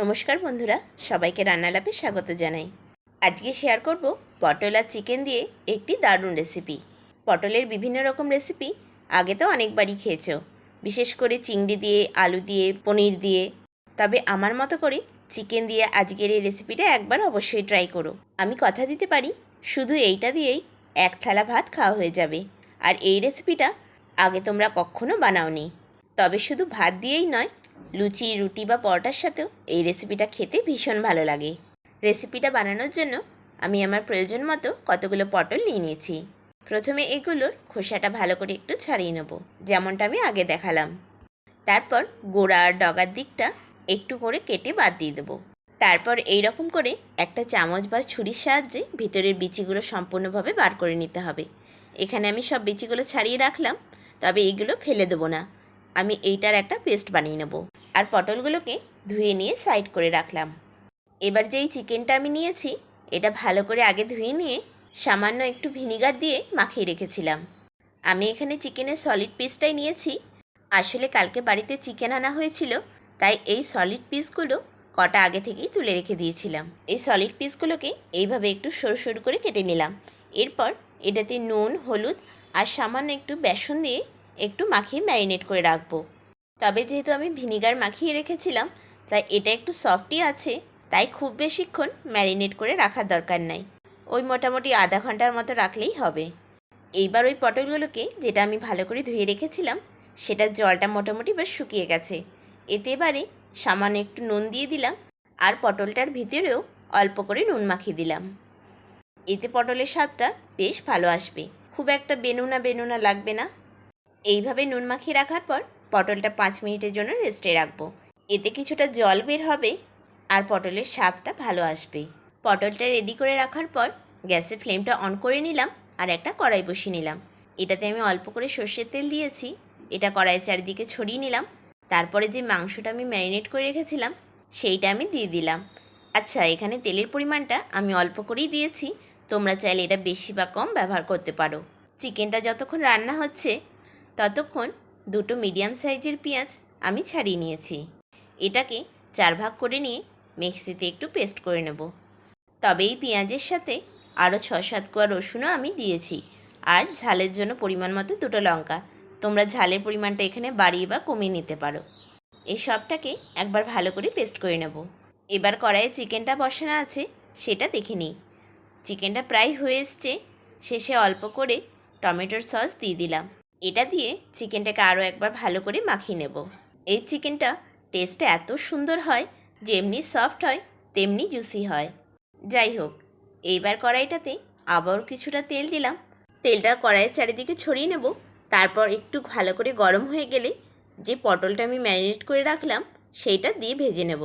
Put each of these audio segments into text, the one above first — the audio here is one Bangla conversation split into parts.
নমস্কার বন্ধুরা, সবাইকে রান্নালাপে স্বাগত জানাই। আজকে শেয়ার করব পটল আর চিকেন দিয়ে একটি দারুণ রেসিপি। পটলের বিভিন্ন রকম রেসিপি আগে তো অনেকবারই খেয়েছো, বিশেষ করে চিংড়ি দিয়ে, আলু দিয়ে, পনির দিয়ে। তবে আমার মতো করে চিকেন দিয়ে আজকের এই রেসিপিটা একবার অবশ্যই ট্রাই করো। আমি কথা দিতে পারি, শুধু এইটা দিয়েই এক থালা ভাত খাওয়া হয়ে যাবে। আর এই রেসিপিটা আগে তোমরা কখনো বানাওনি। তবে শুধু ভাত দিয়েই নয়, লুচি, রুটি বা পরোটার সাথেও এই রেসিপিটা খেতে ভীষণ ভালো লাগে। রেসিপিটা বানানোর জন্য আমি আমার প্রয়োজন মতো কতগুলো পটল নিয়ে নিয়েছি। প্রথমে এগুলোর খোসাটা ভালো করে একটু ছাড়িয়ে নেব, যেমনটা আমি আগে দেখালাম। তারপর গোড়া আর ডগার দিকটা একটু করে কেটে বাদ দিয়ে দেবো। তারপর এই রকম করে একটা চামচ বা ছুরির সাহায্যে ভিতরের বিচিগুলো সম্পূর্ণভাবে বার করে নিতে হবে। এখানে আমি সব বিচিগুলো ছাড়িয়ে রাখলাম, তবে এগুলো ফেলে দেবো না। আমি এইটার একটা পেস্ট বানিয়ে নেব। আর পটলগুলোকে ধুয়ে নিয়ে সাইড করে রাখলাম। এবার যেই চিকেনটা আমি নিয়েছি, এটা ভালো করে আগে ধুয়ে নিয়ে সামান্য একটু ভিনিগার দিয়ে মাখিয়ে রেখেছিলাম। আমি এখানে চিকেনের সলিড পিসটাই নিয়েছি। আসলে কালকে বাড়িতে চিকেন আনা হয়েছিল, তাই এই সলিড পিসগুলো কটা আগে থেকেই তুলে রেখে দিয়েছিলাম। এই সলিড পিসগুলোকে এইভাবে একটু সরু সরু করে কেটে নিলাম। এরপর এটাতে নুন, হলুদ আর সামান্য একটু বেসন দিয়ে একটু মাখিয়ে ম্যারিনেট করে রাখবো। তবে যেহেতু আমি ভিনিগার মাখিয়ে রেখেছিলাম, তাই এটা একটু সফটই আছে, তাই খুব বেশিক্ষণ ম্যারিনেট করে রাখার দরকার নাই। ওই মোটামুটি আধা ঘন্টার মতো রাখলেই হবে। এইবার ওই পটলগুলোকে, যেটা আমি ভালো করে ধুয়ে রেখেছিলাম, সেটার জলটা মোটামুটি বেশ শুকিয়ে গেছে। এতে এবারে সামান্য একটু নুন দিয়ে দিলাম, আর পটলটার ভিতরেও অল্প করে নুন মাখিয়ে দিলাম। এতে পটলের স্বাদটা বেশ ভালো আসবে, খুব একটা বেনুনা বেনুনা লাগবে না। এইভাবে নুন মাখিয়ে রাখার পর পটলটা 5 মিনিটের জন্য রেস্টে রাখবো। এতে কিছুটা জল বের হবে আর পটলের স্বাদটা ভালো আসবে। পটলটা রেডি করে রাখার পর গ্যাসের ফ্লেমটা অন করে নিলাম আর একটা কড়াই বসিয়ে নিলাম। এটাতে আমি অল্প করে সর্ষের তেল দিয়েছি। এটা কড়াইয়ের চারিদিকে ছড়িয়ে নিলাম। তারপরে যে মাংসটা আমি ম্যারিনেট করে রেখেছিলাম, সেইটা আমি দিয়ে দিলাম। আচ্ছা, এখানে তেলের পরিমাণটা আমি অল্প করেই দিয়েছি, তোমরা চাইলে এটা বেশি বা কম ব্যবহার করতে পারো। চিকেনটা যতক্ষণ রান্না হচ্ছে ততক্ষণ দুটো মিডিয়াম সাইজের পেঁয়াজ আমি ছাড়িয়ে নিয়েছি। এটাকে 4 ভাগ করে নিয়ে মিক্সিতে একটু পেস্ট করে নেব। তবে এই পেঁয়াজের সাথে আরও 6-7 কোয়া রসুনও আমি দিয়েছি। আর ঝালের জন্য পরিমাণ মতো 2টো লঙ্কা। তোমরা ঝালের পরিমাণটা এখানে বাড়িয়ে বা কমিয়ে নিতে পারো। এই সবটাকে একবার ভালো করে পেস্ট করে নেব। এবার কড়াইয়ে চিকেনটা বসানো আছে, সেটা দেখে নিই। চিকেনটা প্রায় হয়ে এসছে। শেষে অল্প করে টমেটোর সস দিয়ে দিলাম। এটা দিয়ে চিকেনটাকে আরও একবার ভালো করে মাখিয়ে নেব। এই চিকেনটা টেস্টটা এত সুন্দর হয়, যেমনি সফট হয় তেমনি জুসি হয়। যাই হোক, এইবার কড়াইটাতে আবারও কিছুটা তেল দিলাম। তেলটা কড়াইয়ের চারিদিকে ছড়িয়ে নেব। তারপর একটু ভালো করে গরম হয়ে গেলে যে পটলটা আমি ম্যারিনেট করে রাখলাম, সেইটা দিয়ে ভেজে নেব।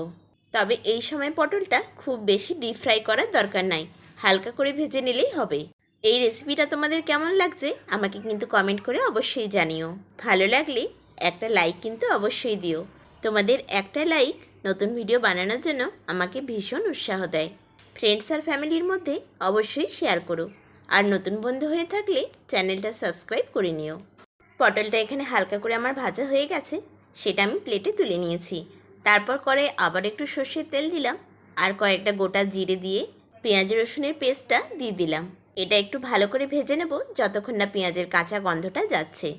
তবে এই সময় পটলটা খুব বেশি ডিপ ফ্রাই করার দরকার নাই, হালকা করে ভেজে নিলেই হবে। এই রেসিপিটা তোমাদের কেমন লাগছে আমাকে কিন্তু কমেন্ট করে অবশ্যই জানিও। ভালো লাগলে একটা লাইক কিন্তু অবশ্যই দিও। তোমাদের একটা লাইক নতুন ভিডিও বানানোর জন্য আমাকে ভীষণ উৎসাহ দেয়। ফ্রেন্ডস আর ফ্যামিলির মধ্যে অবশ্যই শেয়ার করো। আর নতুন বন্ধু হয়ে থাকলে চ্যানেলটা সাবস্ক্রাইব করে নিও। পটলটা এখানে হালকা করে আমার ভাজা হয়ে গেছে, সেটা আমি প্লেটে তুলে নিয়েছি। তারপর করে আবার একটু সর্ষের তেল দিলাম আর কয়েকটা গোটা জিরে দিয়ে পেঁয়াজ রসুনের পেস্টটা দিয়ে দিলাম। এটা একটু ভালো করে ভেজে নেব যতক্ষণ না পেঁয়াজের কাঁচা গন্ধটা যাচ্ছে।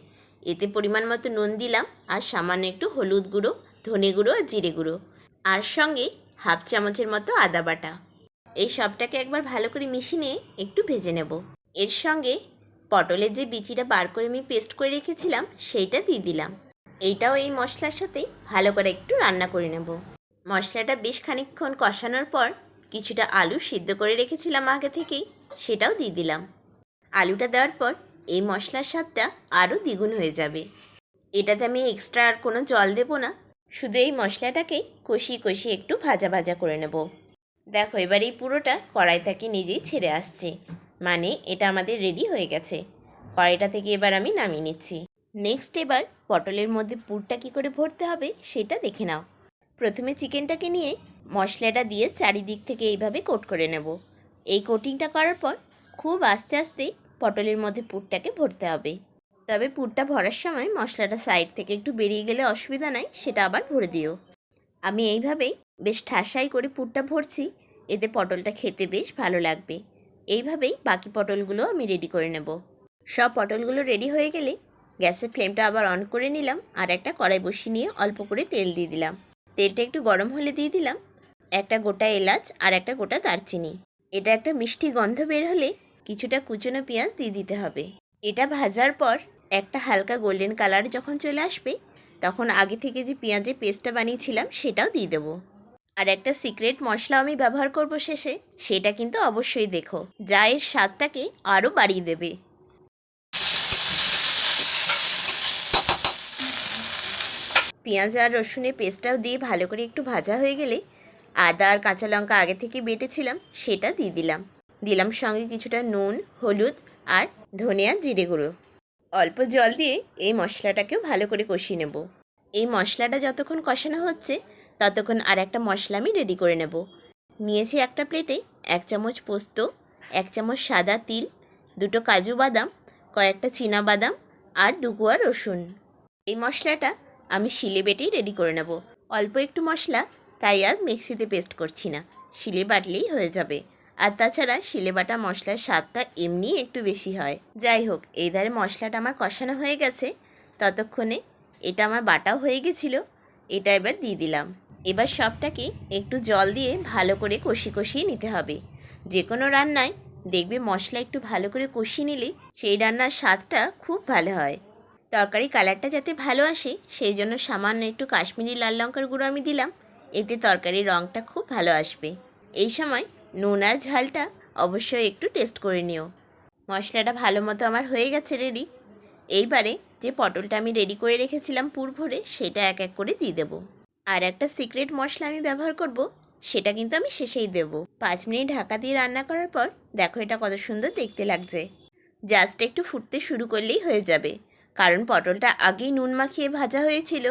এতে পরিমাণ মতো নুন দিলাম আর সামান্য একটু হলুদ গুঁড়ো, ধনে গুঁড়ো আর জিরে গুঁড়ো, আর সঙ্গে হাফ চামচের মতো আদা বাটা। এই সবটাকে একবার ভালো করে মিশিয়ে নিয়ে একটু ভেজে নেব। এর সঙ্গে পটলের যে বিচিটা বার করে আমি পেস্ট করে রেখেছিলাম, সেইটা দিয়ে দিলাম। এইটাও এই মশলার সাথে ভালো করে একটু রান্না করে নেব। মশলাটা বেশ খানিকক্ষণ কষানোর পর কিছুটা আলু সিদ্ধ করে রেখেছিলাম আগে থেকেই, সেটাও দিয়ে দিলাম। আলুটা দেওয়ার পর এই মশলার স্বাদটা আরও দ্বিগুণ হয়ে যাবে। এটাতে আমি এক্সট্রা আর কোনো জল দেব না, শুধু এই মশলাটাকেই কষিয়ে কষিয়ে একটু ভাজা ভাজা করে নেব। দেখো, এবার এই পুরোটা কড়াই থেকে নিজেই ছেড়ে আসছে, মানে এটা আমাদের রেডি হয়ে গেছে। কড়াইটা থেকে এবার আমি নামিয়ে নিচ্ছি। নেক্সট এবার পটলের মধ্যে পুরটা কী করে ভরতে হবে সেটা দেখে নাও। প্রথমে চিকেনটাকে নিয়ে মশলাটা দিয়ে চারিদিক থেকে এইভাবে কোট করে নেব। এই কোটিংটা করার পর খুব আস্তে আস্তে পটলের মধ্যে পুরটাকে ভরতে হবে। তবে পুরটা ভরার সময় মশলাটা সাইড থেকে একটু বেরিয়ে গেলে অসুবিধা নাই, সেটা আবার ভরে দিও। আমি এইভাবেই বেশ ঠাসাই করে পুরটা ভরছি, এতে পটলটা খেতে বেশ ভালো লাগবে। এইভাবেই বাকি পটলগুলো আমি রেডি করে নেব। সব পটলগুলো রেডি হয়ে গেলে গ্যাসের ফ্লেমটা আবার অন করে নিলাম, আর একটা কড়াই বসিয়ে নিয়ে অল্প করে তেল দিয়ে দিলাম। তেলটা একটু গরম হলে দিয়ে দিলাম একটা গোটা এলাচ আর একটা গোটা দারচিনি। এটা একটা মিষ্টি গন্ধ বের হলে কিছুটা কুচনো পেঁয়াজ দিয়ে দিতে হবে। এটা ভাজার পর একটা হালকা গোল্ডেন কালার যখন চলে আসবে, তখন আগে থেকে যে পেঁয়াজের পেস্টটা বানিয়েছিলাম সেটাও দিয়ে দেবো। আর একটা সিক্রেট মশলা আমি ব্যবহার করব শেষে, সেটা কিন্তু অবশ্যই দেখো, যা এর স্বাদটাকে আরও বাড়িয়ে দেবে। পেঁয়াজ আর রসুনের পেস্টটাও দিয়ে ভালো করে একটু ভাজা হয়ে গেলে আদা আর কাঁচা লঙ্কা আগে থেকে বেটেছিলাম সেটা দিয়ে দিলাম সঙ্গে কিছুটা নুন, হলুদ আর ধনিয়া জিরে গুঁড়ো। অল্প জল দিয়ে এই মশলাটাকেও ভালো করে কষিয়ে নেব। এই মশলাটা যতক্ষণ কষানো হচ্ছে ততক্ষণ আর একটা মশলা আমি রেডি করে নেব। নিয়েছি একটা প্লেটে 1 চামচ পোস্ত, 1 চামচ সাদা তিল, 2টো কাজু বাদাম, কয়েকটা চীনা বাদাম আর 2 কোয়া রসুন। এই মশলাটা আমি শিলে বেটেই রেডি করে নেব। অল্প একটু মশলা, তাই আর মিক্সিতে পেস্ট করছি না, শিলে বাটলেই হয়ে যাবে। আর তাছাড়া শিলে বাটা মশলার স্বাদটা এমনি একটু বেশি হয়। যাই হোক, এই ধারে মশলাটা আমার কষানো হয়ে গেছে, ততক্ষণে এটা আমার বাটাও হয়ে গেছিলো। এটা এবার দিয়ে দিলাম। এবার সবটাকে একটু জল দিয়ে ভালো করে কষিয়ে নিতে হবে। যে কোনো রান্নায় দেখবে মশলা একটু ভালো করে কষিয়ে নিলে সেই রান্নার স্বাদটা খুব ভালো হয়। তরকারি কালারটা যাতে ভালো আসে সেই জন্য সামান্য একটু কাশ্মীরি লাল লঙ্কার গুঁড়ো আমি দিলাম, এতে তরকারির রঙটা খুব ভালো আসবে। এই সময় নুন আর ঝালটা অবশ্যই একটু টেস্ট করে নিও। মশলাটা ভালো মতো আমার হয়ে গেছে রেডি। এইবারে যে পটলটা আমি রেডি করে রেখেছিলাম পুর ভরে, সেটা এক এক করে দিয়ে দেবো। আর একটা সিক্রেট মশলা আমি ব্যবহার করব, সেটা কিন্তু আমি শেষেই দেবো। 5 মিনিট ঢাকা দিয়ে রান্না করার পর দেখো এটা কত সুন্দর দেখতে লাগছে। জাস্ট একটু ফুটতে শুরু করলেই হয়ে যাবে, কারণ পটলটা আগেই নুন মাখিয়ে ভাজা হয়েছিল,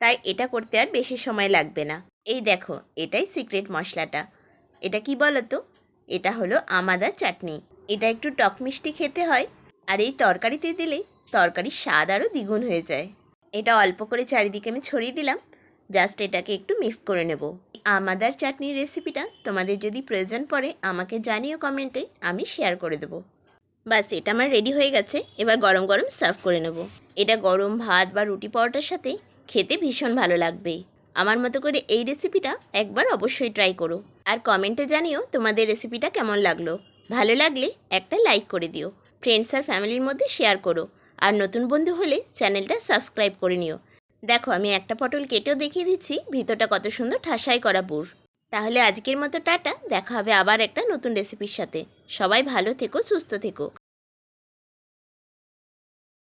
তাই এটা করতে আর বেশি সময় লাগবে না। এই দেখো, এটাই সিক্রেট মশলাটা। এটা কি বলো তো? এটা হলো আমাদা চাটনি। এটা একটু টক মিষ্টি খেতে হয়, আর এই তরকারিতে দিলে তরকারির স্বাদ আরও দ্বিগুণ হয়ে যায়। এটা অল্প করে চারিদিকে আমি ছড়িয়ে দিলাম, জাস্ট এটাকে একটু মিক্স করে নেব। আমাদার চাটনির রেসিপিটা তোমাদের যদি প্রয়োজন পড়ে আমাকে জানিও কমেন্টে, আমি শেয়ার করে দেবো। বাস, এটা আমার রেডি হয়ে গেছে। এবার গরম গরম সার্ভ করে নেব। এটা গরম ভাত বা রুটি পরোটার সাথে খেতে ভীষণ ভালো লাগবে। আমার মতো করে এই রেসিপিটা একবার অবশ্যই ট্রাই করো, আর কমেন্টে জানিও তোমাদের রেসিপিটা কেমন লাগলো। ভালো লাগলে একটা লাইক করে দিও, ফ্রেন্ডস আর ফ্যামিলির মধ্যে শেয়ার করো, আর নতুন বন্ধু হলে চ্যানেলটা সাবস্ক্রাইব করে নিও। দেখো, আমি একটা পটল কেটেও দেখিয়ে দিচ্ছি, ভিতরটা কত সুন্দর ঠাসাই করা পুর। তাহলে আজকের মতো টাটা, দেখা হবে আবার একটা নতুন রেসিপির সাথে। সবাই ভালো থেকো, সুস্থ থেকো।